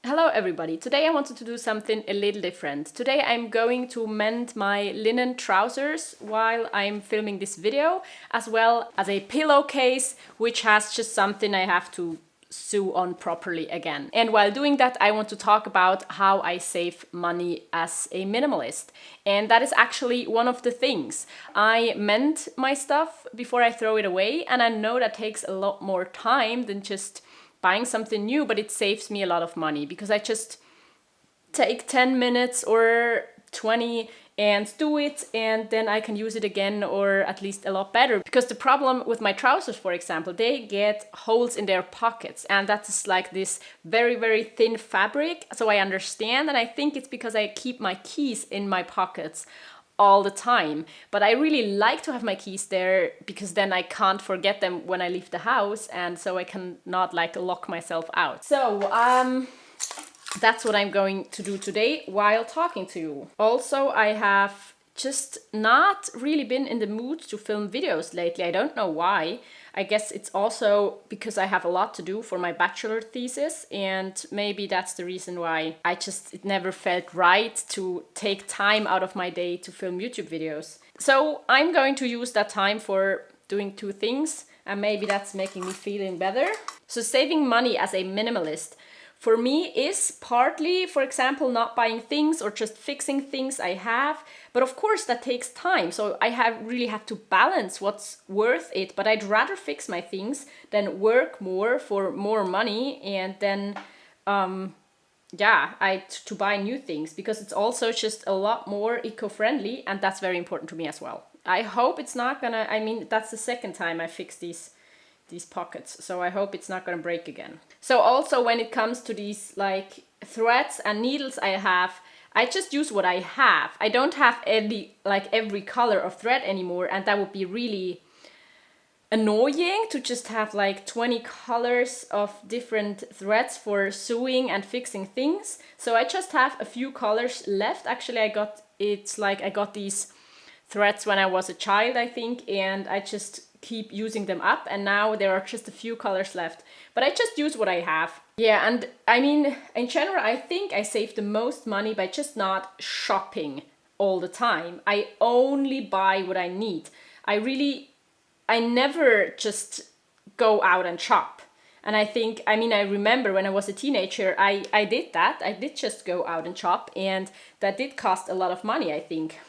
Hello everybody, today I wanted to do something a little different. Today I'm going to mend my linen trousers while I'm filming this video, as well as a pillowcase which has just something I have to sew on properly again. And while doing that, I want to talk about how I save money as a minimalist. And that is actually one of the things. I mend my stuff before I throw it away, and I know that takes a lot more time than just buying something new, but it saves me a lot of money because I just take 10 minutes or 20 and do it, and then I can use it again, or at least a lot better. Because the problem with my trousers, for example, they get holes in their pockets, and that's like this very, very thin fabric. So I understand, and I think it's because I keep my keys in my pockets all the time. But I really like to have my keys there because then I can't forget them when I leave the house, and so I can not like lock myself out. So that's what I'm going to do today while talking to you. Also, I have just not really been in the mood to film videos lately. I don't know why. I guess it's also because I have a lot to do for my bachelor thesis, and maybe that's the reason why it never felt right to take time out of my day to film YouTube videos. So I'm going to use that time for doing two things, and maybe that's making me feeling better. So saving money as a minimalist for me is partly, for example, not buying things or just fixing things I have. But of course that takes time. So I really have to balance what's worth it. But I'd rather fix my things than work more for more money and then, to buy new things, because it's also just a lot more eco-friendly, and that's very important to me as well. I hope it's not gonna, that's the second time I fixed these pockets, so I hope it's not gonna break again. So also when it comes to these like threads and needles I just use what I have. I don't have every color of thread anymore, and that would be really annoying to just have like 20 colors of different threads for sewing and fixing things. So I just have a few colors left. Actually, I got these threads when I was a child, I think, and I just keep using them up, and now there are just a few colors left, but I just use what I have. Yeah, and in general, I think I save the most money by just not shopping all the time. I only buy what I need. I never just go out and shop. And I remember when I was a teenager, I did that. I did just go out and shop, and that did cost a lot of money, I think.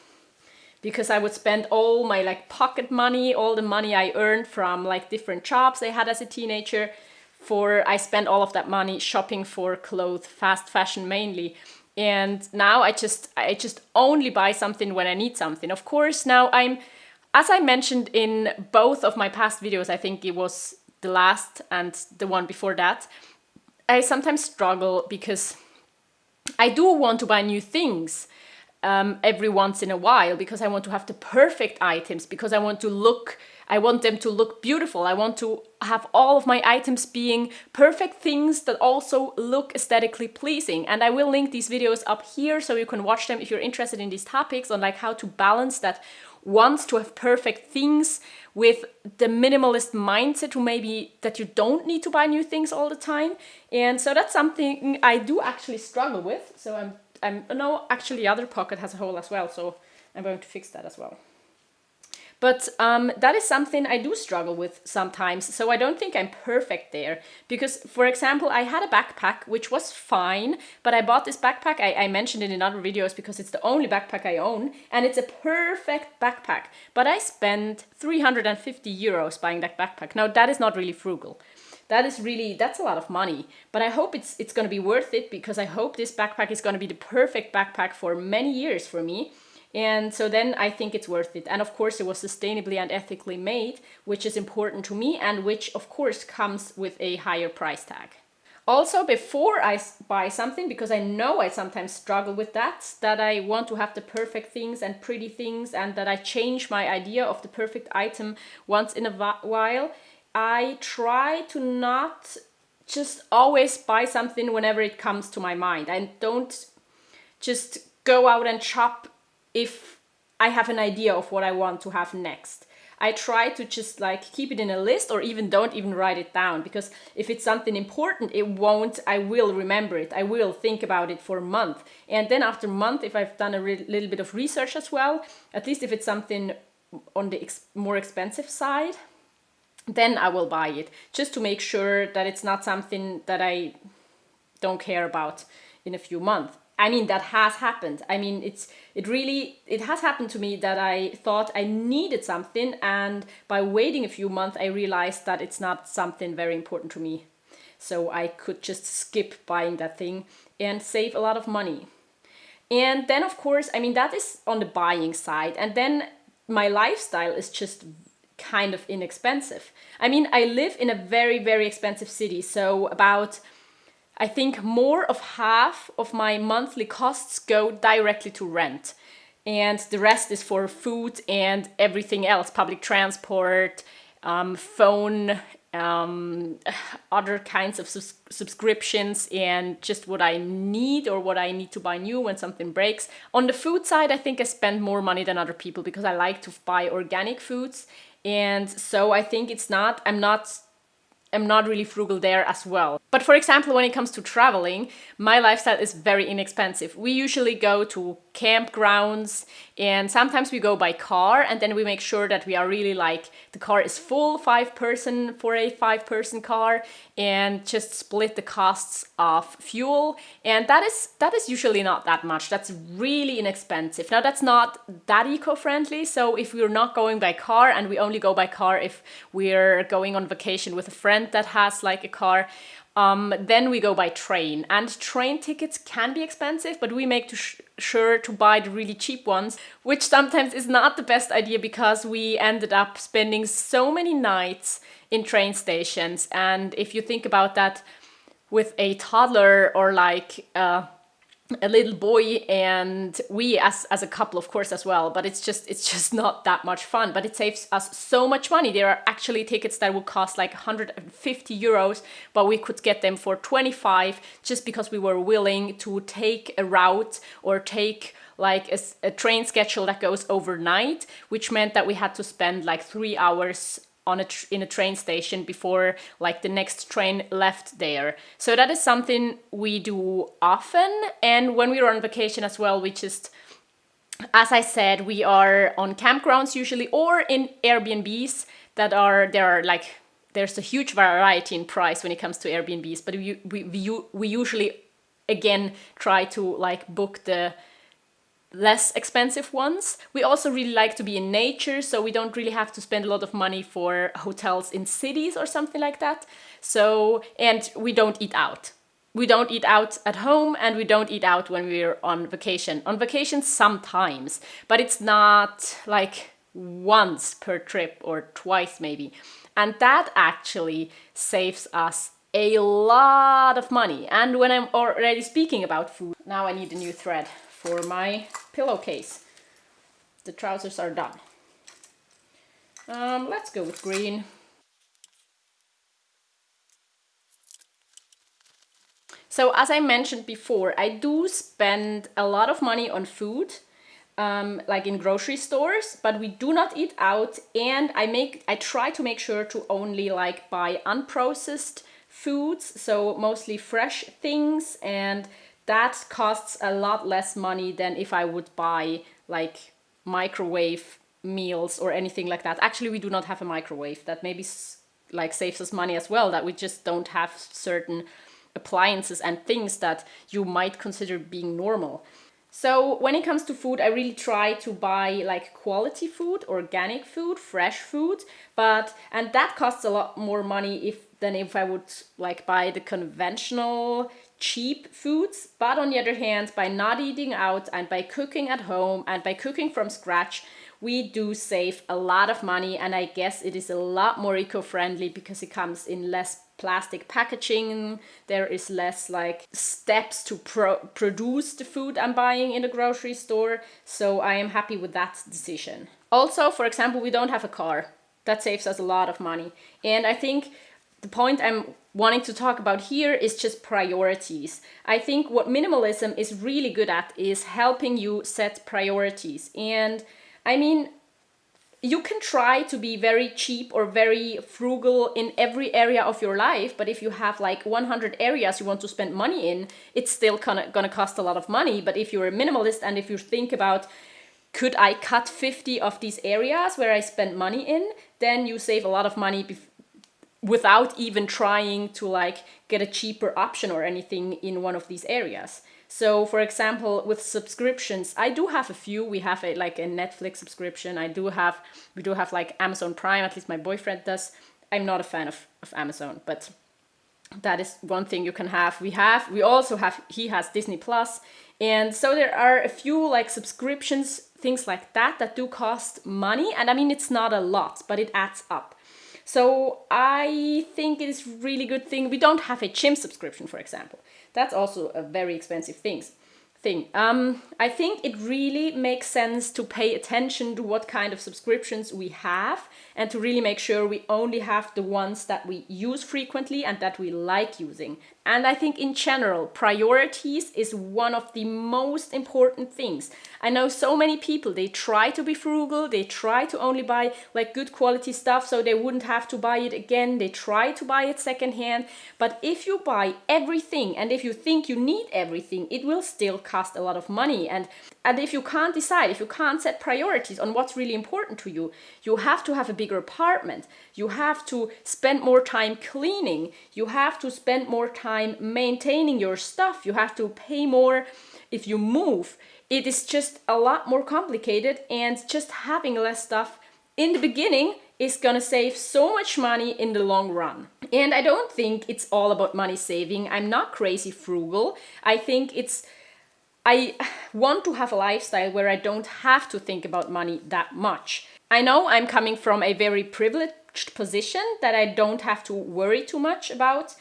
Because I would spend all my pocket money, all the money I earned from different jobs I had as a teenager, I spent all of that money shopping for clothes, fast fashion mainly. And now I just only buy something when I need something. Of course, now as I mentioned in both of my past videos, I think it was the last and the one before that, I sometimes struggle because I do want to buy new things every once in a while, because I want to have the perfect items, because I want them to look beautiful. I want to have all of my items being perfect things that also look aesthetically pleasing. And I will link these videos up here so you can watch them if you're interested in these topics on how to balance that want to have perfect things with the minimalist mindset, who maybe that you don't need to buy new things all the time. And so that's something I do actually struggle with. So no, actually the other pocket has a hole as well, so I'm going to fix that as well. But that is something I do struggle with sometimes, so I don't think I'm perfect there. Because, for example, I had a backpack which was fine, but I bought this backpack, I mentioned it in other videos because it's the only backpack I own, and it's a perfect backpack. But I spent 350 euros buying that backpack. Now, that is not really frugal. That's a lot of money, but I hope it's going to be worth it, because I hope this backpack is going to be the perfect backpack for many years for me. And so then I think it's worth it. And of course it was sustainably and ethically made, which is important to me, and which of course comes with a higher price tag. Also, before I buy something, because I know I sometimes struggle with that I want to have the perfect things and pretty things, and that I change my idea of the perfect item once in a while, I try to not just always buy something whenever it comes to my mind. I don't just go out and shop if I have an idea of what I want to have next. I try to just like keep it in a list, or even don't even write it down, because if it's something important, I will remember it. I will think about it for a month. And then after a month, if I've done a little bit of research as well, at least if it's something on the more expensive side, then I will buy it, just to make sure that it's not something that I don't care about in a few months. I mean, that has happened. I mean, it has happened to me that I thought I needed something, and by waiting a few months, I realized that it's not something very important to me. So I could just skip buying that thing and save a lot of money. And then, of course, I mean, that is on the buying side. And then my lifestyle is just kind of inexpensive. I mean, I live in a very, very expensive city. So I think more of half of my monthly costs go directly to rent. And the rest is for food and everything else, public transport, phone, other kinds of subscriptions, and just what I need or what I need to buy new when something breaks. On the food side, I think I spend more money than other people because I like to buy organic foods. And so I think I'm not really frugal there as well. But for example, when it comes to traveling, my lifestyle is very inexpensive. We usually go to campgrounds, and sometimes we go by car, and then we make sure that we are really like, the car is full, 5-person for a 5-person car, and just split the costs of fuel. And that is usually not that much. That's really inexpensive. Now, that's not that eco-friendly. So if we're not going by car, and we only go by car if we're going on vacation with a friend that has like a car, then we go by train. And train tickets can be expensive, but we make sure to buy the really cheap ones, which sometimes is not the best idea, because we ended up spending so many nights in train stations. And if you think about that with a toddler, or like a little boy, and we as a couple, of course, as well, but it's just not that much fun. But it saves us so much money. There are actually tickets that would cost like 150 euros, but we could get them for 25, just because we were willing to take a route or take like a train schedule that goes overnight, which meant that we had to spend like 3 hours in a train station before like the next train left there. So that is something we do often. And when we are on vacation as well, we just, as I said, we are on campgrounds usually, or in Airbnbs there's a huge variety in price when it comes to Airbnbs, but we usually again try to like book the less expensive ones. We also really like to be in nature, so we don't really have to spend a lot of money for hotels in cities or something like that. So, and we don't eat out. We don't eat out at home, and we don't eat out when we're on vacation. On vacation sometimes, but it's not like once per trip or twice maybe. And that actually saves us a lot of money. And when I'm already speaking about food, now I need a new thread for my pillowcase. The trousers are done. Let's go with green. So as I mentioned before, I do spend a lot of money on food, like in grocery stores, but we do not eat out, and I try to make sure to only like buy unprocessed foods, so mostly fresh things, and that costs a lot less money than if I would buy like microwave meals or anything like that. Actually, we do not have a microwave. That maybe like saves us money as well, that we just don't have certain appliances and things that you might consider being normal. So when it comes to food, I really try to buy like quality food, organic food, fresh food, and that costs a lot more money than if I would like buy the conventional cheap foods. But on the other hand, by not eating out and by cooking at home and by cooking from scratch, we do save a lot of money, and I guess it is a lot more eco-friendly because it comes in less plastic packaging. There is less like steps to produce the food I'm buying in the grocery store. So I am happy with that decision. Also, for example, we don't have a car. That saves us a lot of money. And I think the point I'm wanting to talk about here is just priorities. I think what minimalism is really good at is helping you set priorities. And I mean, you can try to be very cheap or very frugal in every area of your life, but if you have like 100 areas you want to spend money in, it's still gonna cost a lot of money. But if you're a minimalist and if you think about, could I cut 50 of these areas where I spend money in, then you save a lot of money without even trying to like get a cheaper option or anything in one of these areas. So for example, with subscriptions, I do have a few. We have a Netflix subscription. We do have like Amazon Prime, at least my boyfriend does. I'm not a fan of Amazon, but that is one thing you can have. We also have, he has Disney Plus. And so there are a few like subscriptions, things like that do cost money. And I mean, it's not a lot, but it adds up. So I think it is a really good thing. We don't have a gym subscription, for example. That's also a very expensive thing. I think it really makes sense to pay attention to what kind of subscriptions we have and to really make sure we only have the ones that we use frequently and that we like using. And I think in general, priorities is one of the most important things. I know so many people, they try to be frugal, they try to only buy like good quality stuff so they wouldn't have to buy it again. They try to buy it secondhand. But if you buy everything and if you think you need everything, it will still cost a lot of money. And if you can't decide, if you can't set priorities on what's really important to you, you have to have a bigger apartment. You have to spend more time cleaning. You have to spend more time maintaining your stuff. You have to pay more if you move. It is just a lot more complicated, and just having less stuff in the beginning is gonna save so much money in the long run. And I don't think it's all about money saving. I'm not crazy frugal. I want to have a lifestyle where I don't have to think about money that much. I know I'm coming from a very privileged position that I don't have to worry too much about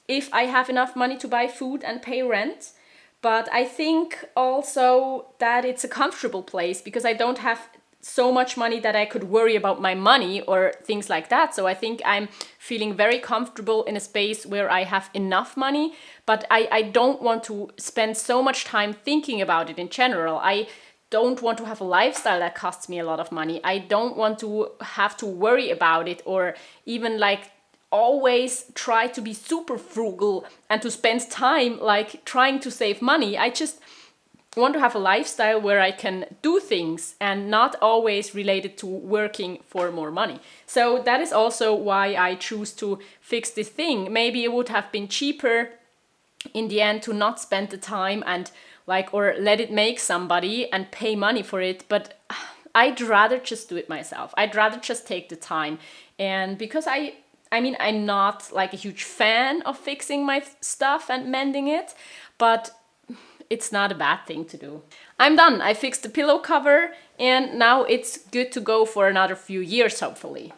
if I have enough money to buy food and pay rent. But I think also that it's a comfortable place because I don't have so much money that I could worry about my money or things like that. So I think I'm feeling very comfortable in a space where I have enough money, but I don't want to spend so much time thinking about it in general. I don't want to have a lifestyle that costs me a lot of money. I don't want to have to worry about it or even like always try to be super frugal and to spend time like trying to save money. I just want to have a lifestyle where I can do things and not always related to working for more money. So that is also why I choose to fix this thing. Maybe it would have been cheaper in the end to not spend the time and or let it make somebody and pay money for it, but I'd rather just do it myself. I'd rather just take the time. And because I'm not like a huge fan of fixing my stuff and mending it, but it's not a bad thing to do. I'm done. I fixed the pillow cover and now it's good to go for another few years, hopefully.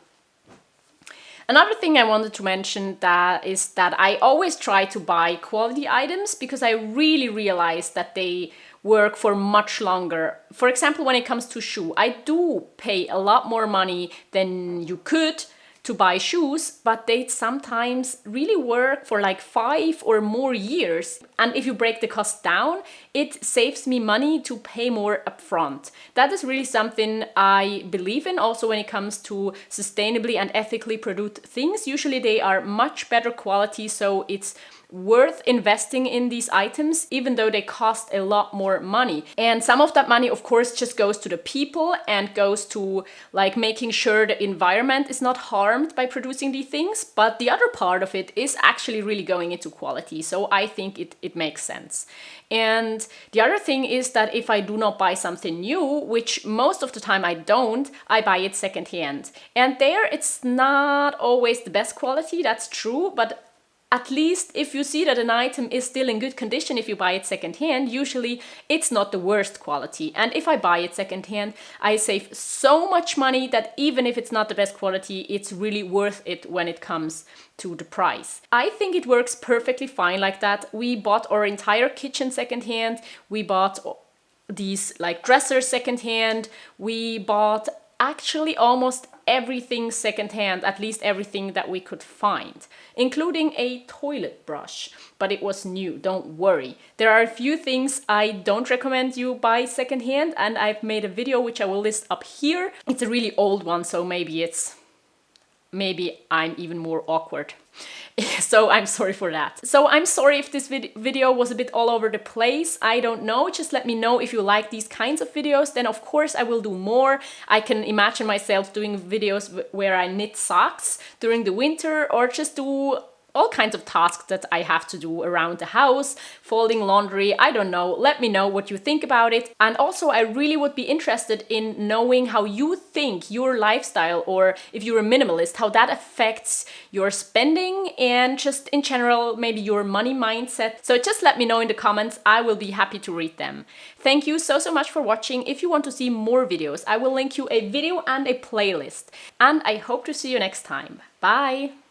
Another thing I wanted to mention is that I always try to buy quality items because I really realize that they work for much longer. For example, when it comes to shoe, I do pay a lot more money than you could to buy shoes, but they sometimes really work for like 5 or more years. And if you break the cost down, it saves me money to pay more upfront. That is really something I believe in. Also, when it comes to sustainably and ethically produced things, usually they are much better quality, so it's worth investing in these items, even though they cost a lot more money. And some of that money, of course, just goes to the people and goes to like making sure the environment is not harmed by producing these things. But the other part of it is actually really going into quality. So I think it makes sense. And the other thing is that if I do not buy something new, which most of the time I don't, I buy it secondhand. And there it's not always the best quality, that's true, but at least if you see that an item is still in good condition, if you buy it secondhand, usually it's not the worst quality. And if I buy it secondhand, I save so much money that even if it's not the best quality, it's really worth it when it comes to the price. I think it works perfectly fine like that. We bought our entire kitchen secondhand. We bought these like dressers secondhand. We bought actually almost everything secondhand, at least everything that we could find, including a toilet brush, but it was new, don't worry. There are a few things I don't recommend you buy secondhand, and I've made a video which I will list up here. It's a really old one, so maybe I'm even more awkward. So I'm sorry for that. So I'm sorry if this video was a bit all over the place. I don't know. Just let me know if you like these kinds of videos. Then of course I will do more. I can imagine myself doing videos where I knit socks during the winter, or just do all kinds of tasks that I have to do around the house, folding laundry, I don't know. Let me know what you think about it. And also I really would be interested in knowing how you think your lifestyle, or if you're a minimalist, how that affects your spending and just in general, maybe your money mindset. So just let me know in the comments. I will be happy to read them. Thank you so much for watching. If you want to see more videos, I will link you a video and a playlist. And I hope to see you next time. Bye!